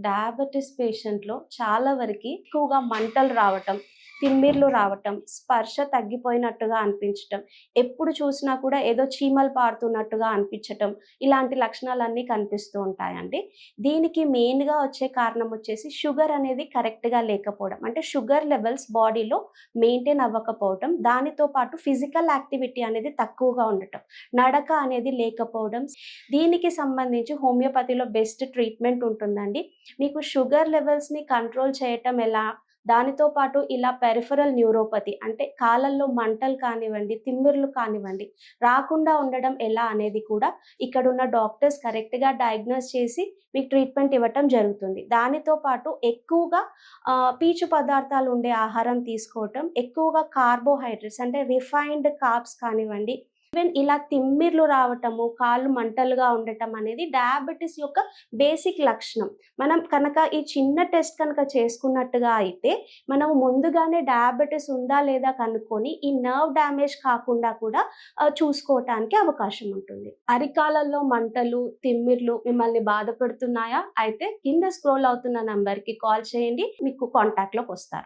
Diabetes పేషెంట్‌లో చాలా వరకి ఎక్కువగా మంటలు రావటం, తిమ్మిర్లు రావటం, స్పర్శ తగ్గిపోయినట్టుగా అనిపించటం, ఎప్పుడు చూసినా కూడా ఏదో చీమలు పారుతున్నట్టుగా అనిపించటం, ఇలాంటి లక్షణాలన్నీ కనిపిస్తూ ఉంటాయండి. దీనికి మెయిన్‌గా వచ్చే కారణం వచ్చేసి షుగర్ అనేది కరెక్ట్‌గా లేకపోవడం. అంటే షుగర్ లెవెల్స్ బాడీలో మెయింటైన్ అవ్వకపోవటం, దానితో పాటు ఫిజికల్ యాక్టివిటీ అనేది తక్కువగా ఉండటం, నడక అనేది లేకపోవడం. దీనికి సంబంధించి హోమియోపతిలో బెస్ట్ ట్రీట్మెంట్ ఉంటుందండి. మీకు షుగర్ లెవెల్స్‌ని కంట్రోల్ చేయటం ఎలా? దానితో పాటు ఇలా పెరిఫెరల్ న్యూరోపతి అంటే కాళ్ళల్లో మంటలు కానివ్వండి, తిమ్మిర్లు కానివ్వండి, రాకుండా ఉండడం ఎలా అనేది కూడా ఇక్కడున్న డాక్టర్స్ కరెక్ట్‌గా డయాగ్నోస్ చేసి మీకు ట్రీట్మెంట్ ఇవ్వటం జరుగుతుంది. దానితో పాటు ఎక్కువగా పీచు పదార్థాలు ఉండే ఆహారం తీసుకోవటం, ఎక్కువగా కార్బోహైడ్రేట్స్ అంటే రిఫైన్డ్ కార్బ్స్ కానివ్వండి, ఈవెన్ ఇలా తిమ్మిర్లు రావటము, కాళ్ళు మంటలుగా ఉండటం అనేది డయాబెటిస్ యొక్క బేసిక్ లక్షణం. మనం కనుక ఈ చిన్న టెస్ట్ కనుక చేసుకున్నట్టుగా అయితే, మనం ముందుగానే డయాబెటిస్ ఉందా లేదా కనుక్కొని, ఈ నర్వ్ డ్యామేజ్ కాకుండా కూడా చూసుకోవటానికి అవకాశం ఉంటుంది. అరికాళ్ళల్లో మంటలు, తిమ్మిర్లు మిమ్మల్ని బాధపెడుతున్నాయా? అయితే కింద స్క్రోల్ అవుతున్న నంబర్‌కి కాల్ చేయండి. మీకు కాంటాక్ట్‌లోకి వస్తారు.